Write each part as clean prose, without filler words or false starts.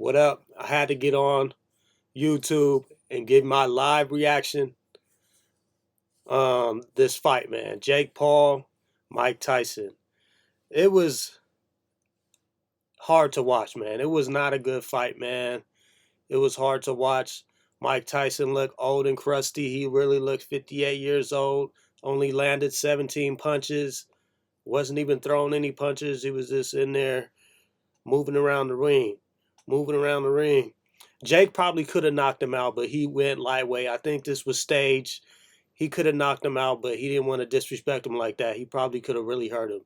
What up? I had to get on YouTube and give my live reaction. This fight, man. Jake Paul, Mike Tyson. It was hard to watch, man. It was not a good fight, man. It was hard to watch. Mike Tyson looked old and crusty. He really looked 58 years old. Only landed 17 punches. Wasn't even throwing any punches. He was just in there moving around the ring. Moving around the ring. Jake probably could have knocked him out, but he went lightweight. I think this was staged. He could have knocked him out, but he didn't want to disrespect him like that. He probably could have really hurt him.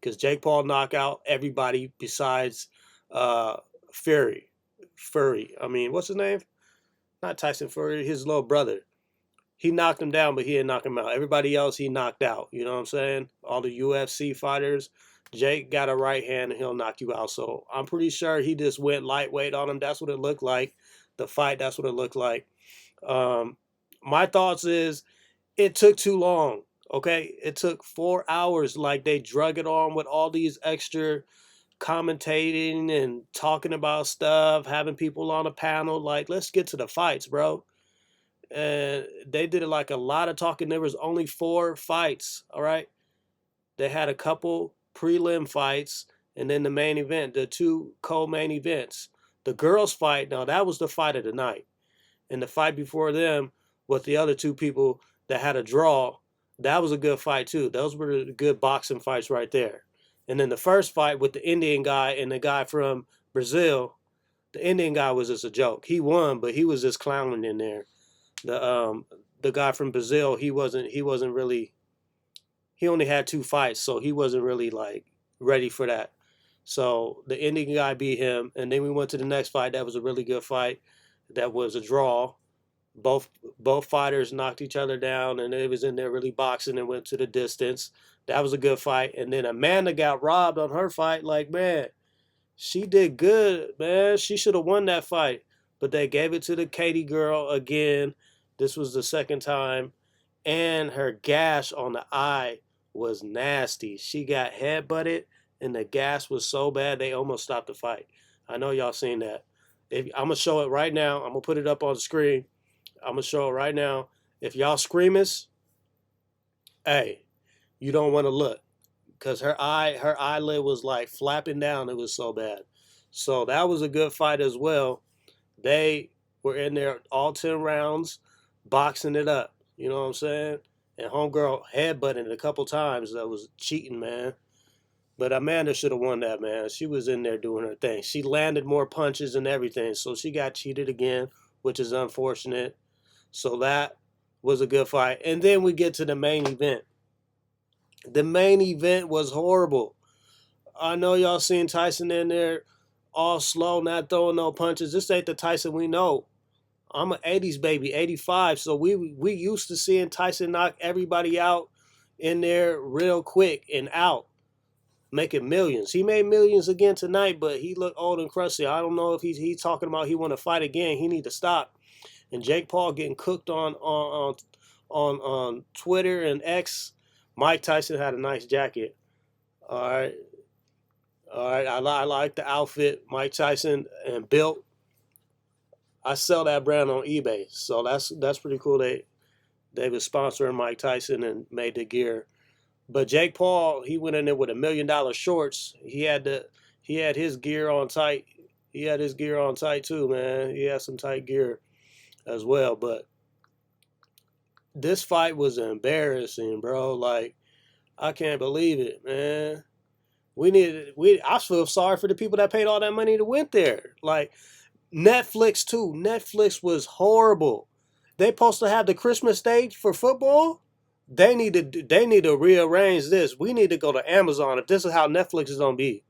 Because Jake Paul knocked out everybody besides uh, Fury. I mean, what's his name? Not Tyson Fury, his little brother. He knocked him down, but he didn't knock him out. Everybody else he knocked out. You know what I'm saying? All the UFC fighters. Jake got a right hand and he'll knock you out. So I'm pretty sure he just went lightweight on him. That's what it looked like. The fight, that's what it looked like. Um, my thoughts is it took too long. Okay, it took 4 hours. Like they drug it on with all these extra commentating and talking about stuff, having people on a panel. Like, let's get to the fights, bro. And they did it like a lot of talking. There was only 4 fights. All right, they had a couple prelim fights and then the main event, the two co-main events. The girls' fight, now that was the fight of the night. And the fight before them with the other two people that had a draw, that was a good fight too. Those were the good boxing fights right there. And then the first fight with the Indian guy and the guy from Brazil, the Indian guy was just a joke. He won, but he was just clowning in there. The guy from Brazil, he wasn't really, he only had 2 fights, so he wasn't really like ready for that. So the Indian guy beat him, and then we went to the next fight. That was a really good fight. That was a draw. Both both fighters knocked each other down, and it was in there really boxing and went to the distance. That was a good fight. And then Amanda got robbed on her fight. Like, man, she did good, man. She should have won that fight, but they gave it to the Katie girl again. This was the second time, and her gash on the eye was nasty. She got headbutted, and the gash was so bad they almost stopped the fight. I know y'all seen that. I'm gonna show it right now. I'm gonna put it up on the screen. I'm gonna show it right now. If y'all screamers, hey, you don't want to look, because her eyelid was like flapping down. It was so bad. So that was a good fight as well. They were in there all 10 rounds, boxing it up. You know what I'm saying? And homegirl headbutted it a couple times. That was cheating, man. But Amanda should have won that, man. She was in there doing her thing. She landed more punches and everything, so she got cheated again, which is unfortunate. So that was a good fight. And then we get to the main event. The main event was horrible. I know y'all seen Tyson in there all slow, not throwing no punches. This ain't the Tyson we know. I'm an 80s baby, 85, so we used to seeing Tyson knock everybody out in there real quick and out, making millions. He made millions again tonight, but he looked old and crusty. I don't know if he's talking about he want to fight again. He need to stop. And Jake Paul getting cooked on Twitter and X. Mike Tyson had a nice jacket. All right, all right. I like the outfit. Mike Tyson and built. I sell that brand on eBay, so that's pretty cool. They was sponsoring Mike Tyson and made the gear. But Jake Paul, he went in there with $1 million shorts. He had his gear on tight. He had his gear on tight too, man. He had some tight gear as well. But this fight was embarrassing, bro. Like, I can't believe it, man. I feel sorry for the people that paid all that money to went there. Like, Netflix too. Netflix was horrible. They supposed to have the Christmas stage for football. They need to rearrange this. We need to go to Amazon if this is how Netflix is gonna be.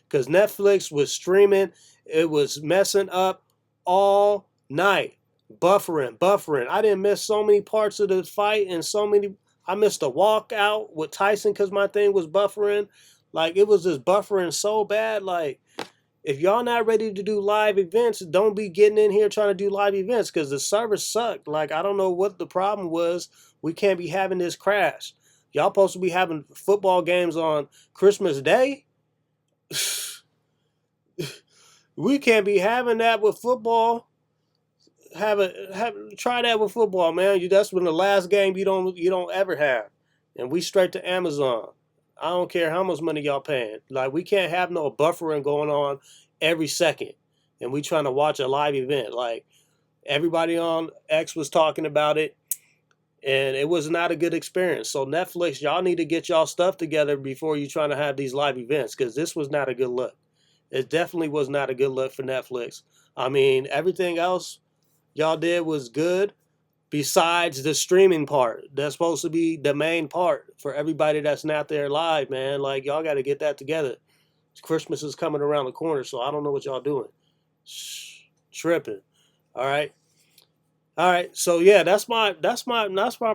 Because Netflix was streaming, it was messing up all night. Buffering. I didn't miss so many parts of the fight and so many. I missed a walkout with Tyson because my thing was buffering. Like, it was just buffering so bad. Like, if y'all not ready to do live events, don't be getting in here trying to do live events because the service sucked. Like, I don't know what the problem was. We can't be having this crash. Y'all supposed to be having football games on Christmas Day? We can't be having that with football. Try that with football, man. That's when the last game you don't ever have, and we straight to Amazon. I don't care how much money y'all paying. Like we can't have no buffering going on every second, and we trying to watch a live event. Like everybody on X was talking about it, and it was not a good experience. So Netflix, y'all need to get y'all stuff together before you trying to have these live events, because this was not a good look. It definitely was not a good look for Netflix. I mean, everything else y'all did was good besides the streaming part. That's supposed to be the main part for everybody that's not there live, man. Like y'all got to get that together. Christmas is coming around the corner, so I don't know what y'all doing. Tripping. All right. All right. So yeah, that's my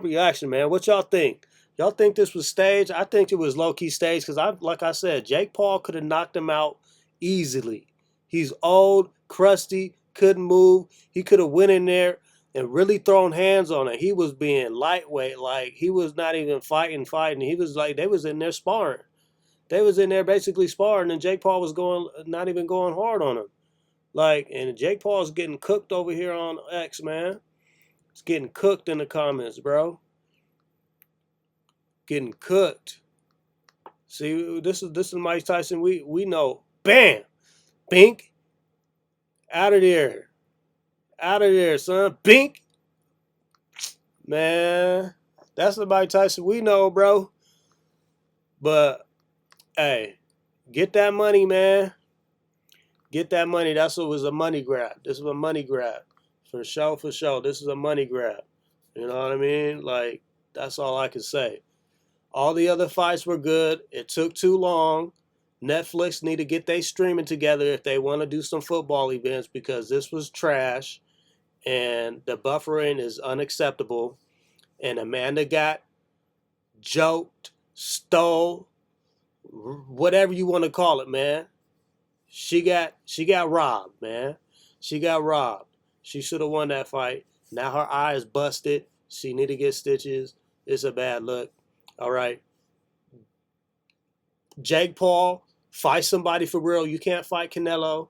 reaction, man. What y'all think? Y'all think this was staged? I think it was low key staged because like I said, Jake Paul could have knocked him out easily. He's old, crusty, couldn't move. He could have went in there and really thrown hands on it. He was being lightweight, like he was not even fighting. He was like they was in there sparring. They was in there basically sparring, and Jake Paul was not even going hard on him. Like, and Jake Paul's getting cooked over here on X, man. It's getting cooked in the comments, bro. Getting cooked. See, this is Mike Tyson. We know. Bam, bink, out of there, son. Bink, man. That's the Mike Tyson we know, bro. But hey, get that money, man. Get that money. That's what was a money grab. This was a money grab. For sure, for sure. This is a money grab. You know what I mean? Like, that's all I can say. All the other fights were good. It took too long. Netflix need to get their streaming together if they want to do some football events, because this was trash and the buffering is unacceptable. And Amanda got joked, stole, whatever you want to call it, man. She got robbed, man. She got robbed. She should have won that fight. Now her eye is busted. She need to get stitches. It's a bad look. All right. Jake Paul, fight somebody for real. You can't fight Canelo.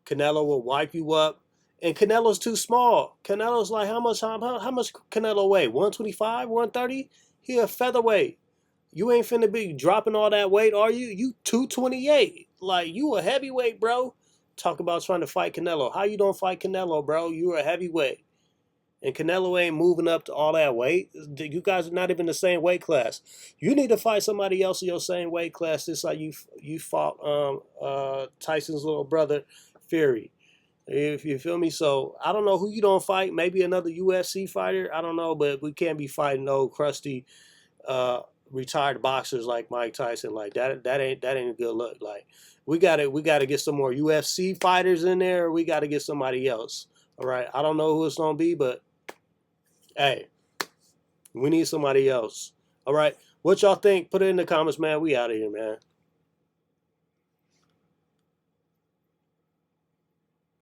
Canelo will wipe you up. And Canelo's too small. Canelo's like how much Canelo weigh? 125, 130? He a featherweight. You ain't finna be dropping all that weight, are you? You 228. Like, you a heavyweight, bro. Talk about trying to fight Canelo. How you don't fight Canelo, bro? You a heavyweight. And Canelo ain't moving up to all that weight. You guys are not even the same weight class. You need to fight somebody else in your same weight class, just like you fought Tyson's little brother, Fury. If you feel me, so I don't know who you don't fight. Maybe another UFC fighter. I don't know, but we can't be fighting old crusty uh, retired boxers like Mike Tyson. Like that ain't a good look. Like we gotta get some more UFC fighters in there. Or we gotta get somebody else. All right, I don't know who it's gonna be, but hey, we need somebody else. All right, what y'all think? Put it in the comments, man. We out of here, man.